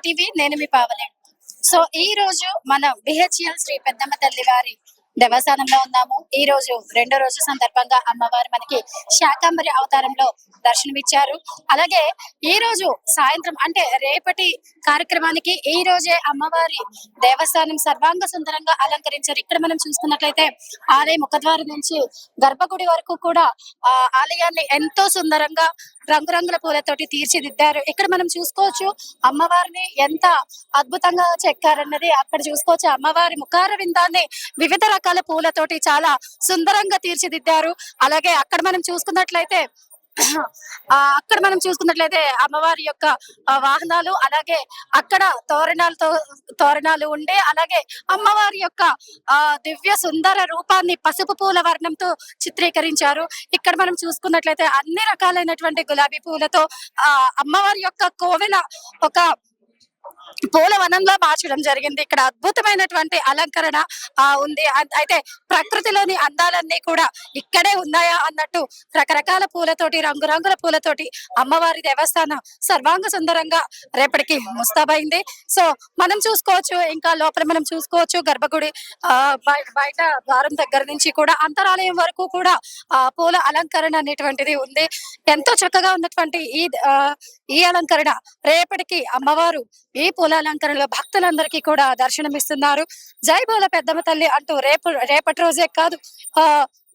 TV నేను మీ Pavani. So ఈ రోజు మనం బిహెచ్ఎల్ శ్రీ పెద్దమ్మ తల్లి వారి దేవస్థానంలో ఉన్నాము. ఈ రోజు రెండో రోజు సందర్భంగా అమ్మవారు మనకి శాకంబరి అవతారంలో దర్శనమిచ్చారు. అలాగే ఈ రోజు సాయంత్రం అంటే రేపటి కార్యక్రమానికి ఈ రోజే అమ్మవారి దేవస్థానం సర్వాంగ సుందరంగా అలంకరించారు. ఇక్కడ మనం చూసుకున్నట్లయితే ఆలయ ముఖద్వారం నుంచి గర్భగుడి వరకు కూడా ఆలయాన్ని ఎంతో సుందరంగా రంగురంగుల పూలతోటి తీర్చిదిద్దారు. ఇక్కడ మనం చూసుకోవచ్చు అమ్మవారిని ఎంత అద్భుతంగా చెక్కారన్నది. అక్కడ చూసుకోవచ్చు అమ్మవారి ముఖార విందాన్ని వివిధ రకాల పూలతోటి చాలా సుందరంగా తీర్చిదిద్దారు. అలాగే అక్కడ మనం చూసుకున్నట్లయితే అమ్మవారి యొక్క వాహనాలు, అలాగే అక్కడ తోరణాలు ఉండే, అలాగే అమ్మవారి యొక్క దివ్య సుందర రూపాన్ని పసుపు పూల వర్ణంతో చిత్రీకరించారు. ఇక్కడ మనం చూసుకున్నట్లయితే అన్ని రకాలైనటువంటి గులాబీ పూలతో అమ్మవారి యొక్క కోవెల ఒక పూల వనంలో మార్చడం జరిగింది. ఇక్కడ అద్భుతమైనటువంటి అలంకరణ ఉంది. అయితే ప్రకృతిలోని అందాలన్నీ కూడా ఇక్కడే ఉన్నాయా అన్నట్టు రకరకాల పూలతోటి, రంగురంగుల పూలతోటి అమ్మవారి దేవస్థానం సర్వాంగ సుందరంగా రేపటికి ముస్తాబైంది. సో మనం చూసుకోవచ్చు, ఇంకా లోపల మనం చూసుకోవచ్చు గర్భగుడి బయట ద్వారం దగ్గర నుంచి కూడా అంతరాలయం వరకు కూడా పూల అలంకరణ అనేటువంటిది ఉంది. ఎంతో చక్కగా ఉన్నటువంటి ఈ అలంకరణ రేపటికి అమ్మవారు ఈ పూల అలంకరణలో భక్తులందరికీ కూడా దర్శనమిస్తున్నారు. జై బోల పెద్దమ్మ తల్లి అంటూ రేపటి రోజే కాదు,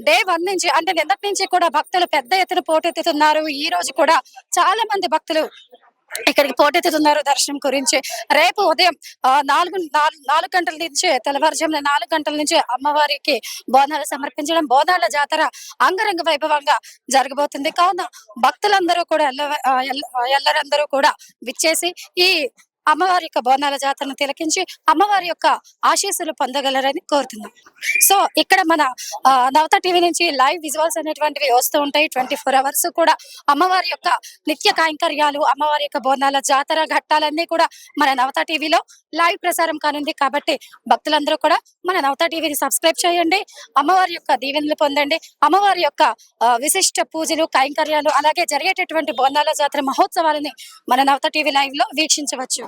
డే 1 నుంచి అంటే నిన్నటి నుంచి కూడా భక్తులు పెద్ద ఎత్తున పోటెత్తుతున్నారు. ఈ రోజు కూడా చాలా మంది భక్తులు ఇక్కడికి పోటెత్తుతున్నారు దర్శనం గురించి. రేపు ఉదయం 4 గంటల నుంచి, తెల్లవారుజామున 4 గంటల నుంచి అమ్మవారికి బోనాలు సమర్పించడం, బోనాల జాతర అంగరంగ వైభవంగా జరగబోతుంది. కావున భక్తులందరూ కూడా ఎల్లరందరూ కూడా విచ్చేసి ఈ అమ్మవారి యొక్క బోనాల జాతరను తిలకించి అమ్మవారి యొక్క ఆశీస్సులు పొందగలరని కోరుతున్నాం. సో ఇక్కడ మన నవత టీవీ నుంచి లైవ్ విజువల్స్ అనేటువంటివి వస్తూ ఉంటాయి. 24 hours కూడా అమ్మవారి యొక్క నిత్య కైంకర్యాలు, అమ్మవారి యొక్క బోనాల జాతర ఘట్టాలన్నీ కూడా మన నవత టీవీలో లైవ్ ప్రసారం కానుంది. కాబట్టి భక్తులందరూ కూడా మన నవత టీవీని సబ్స్క్రైబ్ చేయండి, అమ్మవారి యొక్క దీవెనలు పొందండి. అమ్మవారి యొక్క విశిష్ట పూజలు, కైంకర్యాలు, అలాగే జరిగేటటువంటి బోనాల జాతర మహోత్సవాలని మన నవత టీవీ లైవ్ లో వీక్షించవచ్చు.